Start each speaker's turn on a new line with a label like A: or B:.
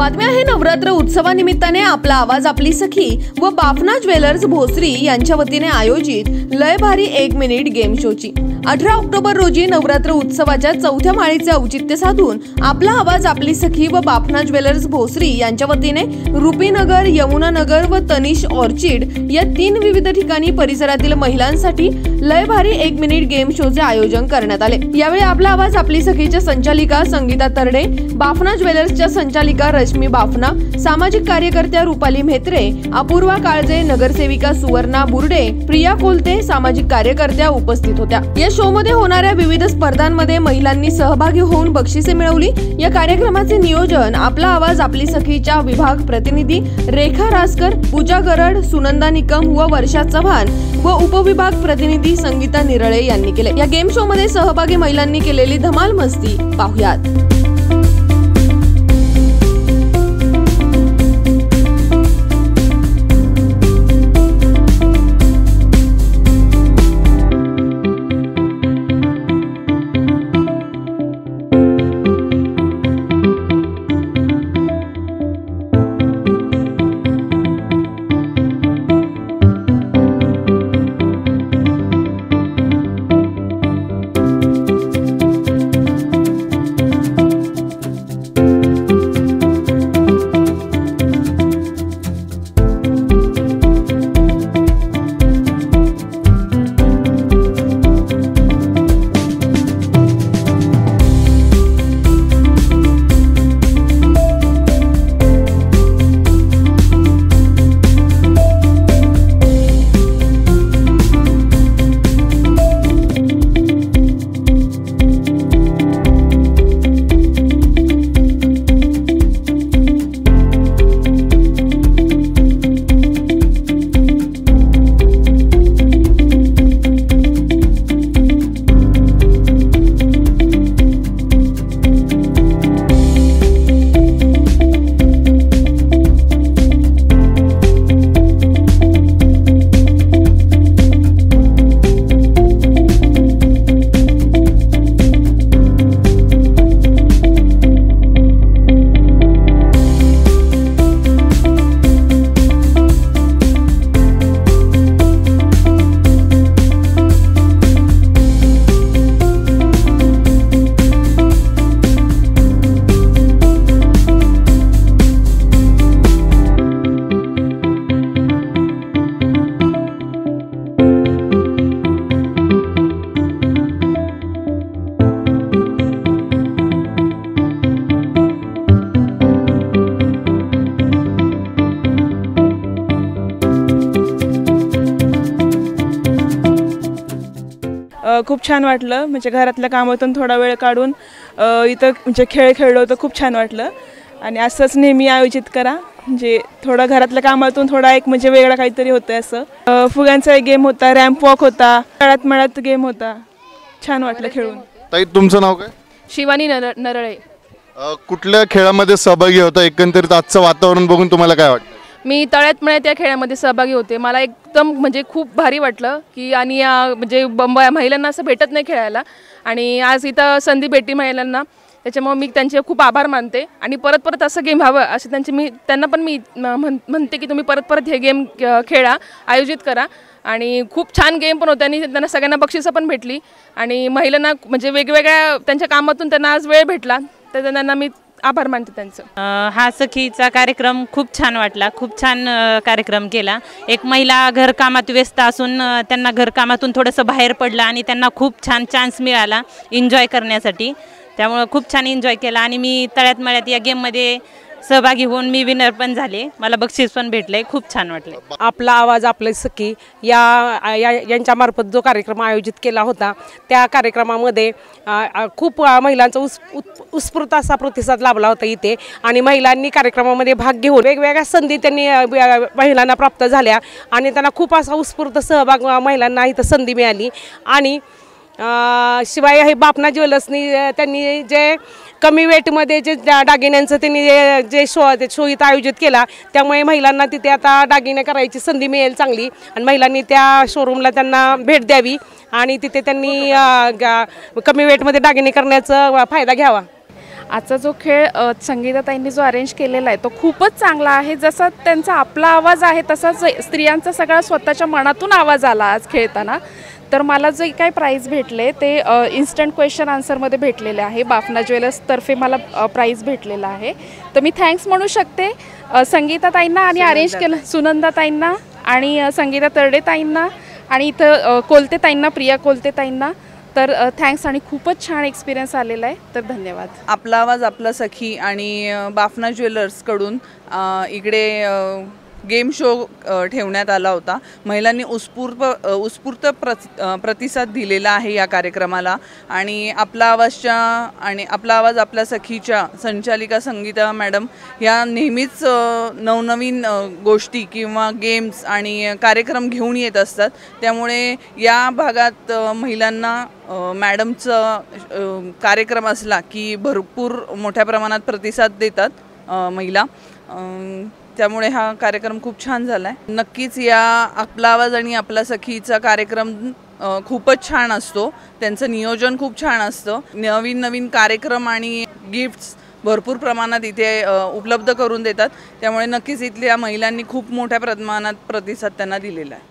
A: बातमी आहे नवरात्र उत्सवानिमित्ताने आपला आवाज आपली सखी व बाफना ज्वेलर्स भोसरी यांच्या वतीने आयोजित लय भारी 1 मिनिट गेम शोची 18 ऑक्टोबर रोजी नवरात्र उत्सवाच्या 4थ्या माळीचे औचित्य साधून आपला आवाज आपली सखी व बाफना ज्वेलर्स भोसरी यांच्या वतीने रुपीनगर, यमुनानगर व तनिष ऑर्चिड या 3 विविध ठिकाणी परिसरातील महिलांसाठी लय भारी 1 मिनिट गेम शोचे आयोजन करण्यात आले। यावेळी आपला आवाज आपली सखीच्या संचालिका संगीता तरडे, बाफना ज्वेलर्सच्या संचालिका रश्मी बाफना, सामाजिक कार्यकर्त्या रुपाली म्हेत्रे, अपूर्वा काळजे, नगरसेविका सुवर्णा बुर्डे, प्रिया कोलते सामाजिक कार्यकर्त्या उपस्थित होत्या। या शो मध्ये होणाऱ्या विविध स्पर्धांमध्ये महिलांनी सहभागी होऊन बक्षिसे मिळवली। या कार्यक्रमाचे नियोजन आपला आवाज आपली सखीच्या विभाग प्रतिनिधी रेखा रासकर, पूजा गरड, सुनंदा निकम व वर्षा चव्हाण व उपविभाग प्रतिनिधी संगीता निरळे यांनी केले। या गेम शो मध्ये सहभागी महिलांनी केलेली धमाल मस्ती पाहुयात।
B: खूप छान वाटलं। म्हणजे घरातल्या कामातून थोडा वेळ काढून इथं म्हणजे खेळ खेळलो तर खूप छान वाटलं आणि असंच नेहमी आयोजित करा। म्हणजे थोडा घरातल्या कामातून थोडा एक म्हणजे वेगळा काहीतरी होतं। असं फुगांचा एक गेम होता, रॅम्प वॉक होता, तळ्यात गेम होता, छान वाटलं खेळून।
C: ताई तुमचं नाव काय?
D: शिवानी नरळे।
C: कुठल्या खेळामध्ये सहभागी होता? एकंदरीत आजचं वातावरण बघून तुम्हाला काय वाटतं?
D: मी तळ्यात त्या खेळामध्ये सहभागी होते। मला एकदम म्हणजे खूप भारी वाटलं की आणि म्हणजे महिलांना असं भेटत नाही खेळायला आणि आज इथं संधी भेटली महिलांना, त्याच्यामुळे मी त्यांचे खूप आभार मानते आणि परत असं गेम व्हावं असे त्यांना पण मी म्हणते की तुम्ही परत हे गेम खेळा, आयोजित करा। आणि खूप छान गेम पण होते आणि त्यांना सगळ्यांना बक्षिसं पण भेटली आणि महिलांना म्हणजे वेगवेगळ्या त्यांच्या कामातून त्यांना आज वेळ भेटला तर त्यांना मी आभार मानते त्यांचं।
E: हा सखीचा कार्यक्रम खूप छान वाटला, खूप छान कार्यक्रम केला। एक महिला घरकामात व्यस्त असून त्यांना घरकामातून थोडंसं बाहेर पडलं आणि त्यांना खूप छान चान्स मिळाला एन्जॉय करण्यासाठी, त्यामुळे खूप छान एन्जॉय केला आणि मी तळ्यात मळ्यात या गेममध्ये सहभागी होऊन मी विनर पण झाले, मला बक्षीस पण भेटले, खूप छान वाटले।
F: आपला आवाज आपली सखी यांच्या मार्फत जो कार्यक्रम आयोजित केला होता त्या कार्यक्रमामध्ये खूप महिलांचा उत्स्फूर्त असा प्रतिसाद लाभला होता इथे आणि महिलांनी कार्यक्रमामध्ये भाग घेऊन वेगवेगळ्या संधी त्यांनी महिलांना प्राप्त झाल्या आणि त्यांना खूप असा उत्स्फूर्त सहभाग महिलांना इथं संधी मिळाली। आणि शिवाय हे बाफना ज्वेलर्सनी त्यांनी जे कमी वेटमध्ये जे दागिन्यांचं त्यांनी जे शो इथं आयोजित केला त्यामुळे महिलांना तिथे आता दागिने करायची संधी मिळेल चांगली आणि महिलांनी त्या शोरूमला त्यांना भेट द्यावी आणि तिथे त्यांनी कमी वेटमध्ये दागिने करण्याचा फायदा घ्यावा।
G: आजचा जो खेळ संगीताताईंनी जो अरेंज केलेला आहे तो खूपच चांगला आहे. जसा त्यांचा आपला आवाज आहे तसाच स्त्रियांचा सगळा स्वतःच्या मनातून आवाज आला आज खेळताना. तर मला जे काही प्राईज भेटले ते इन्स्टंट क्वेश्चन आन्सरमध्ये भेटलेले आहे. बाफना ज्वेलर्सतर्फे मला प्राईज भेटलेला आहे. तर मी थँक्स म्हणू शकते संगीताताईंना आणि अरेंज केलं सुनंदाताईंना आणि संगीता तरडेताईंना आणि इथं कोलतेताईंना, प्रिया कोलतेताईंना. तर थँक्स आणि खूपच छान एक्सपिरियन्स आलेला आहे. तर धन्यवाद.
H: आपला आवाज आपला सखी आणि बाफना ज्वेलर्सकडून इकडे गेम शो ठेवण्यात आला होता. महिलांनी उत्स्फूर्त प्रतिसाद दिलेला आहे या कार्यक्रमाला. आणि आपला आवाज आपल्या सखीच्या संचालिका संगीता मॅडम या नेहमीच नवनवीन गोष्टी किंवा गेम्स आणि कार्यक्रम घेऊन येत असतात. त्यामुळे या भागात महिलांना मॅडमचा कार्यक्रम असला की भरपूर मोठ्या प्रमाणात प्रतिसाद देतात महिला. त्यामुळे हा कार्यक्रम खूप छान झाला आहे. नक्कीच या आपला आवाज आणि आपला सखीचा कार्यक्रम खूपच छान असतो. त्यांचं नियोजन खूप छान असतं. नवीन कार्यक्रम आणि गिफ्ट्स भरपूर प्रमाणात इथे उपलब्ध करून देतात. त्यामुळे नक्कीच इथल्या महिलांनी खूप मोठ्या प्रमाणात प्रतिसाद त्यांना दिलेला आहे.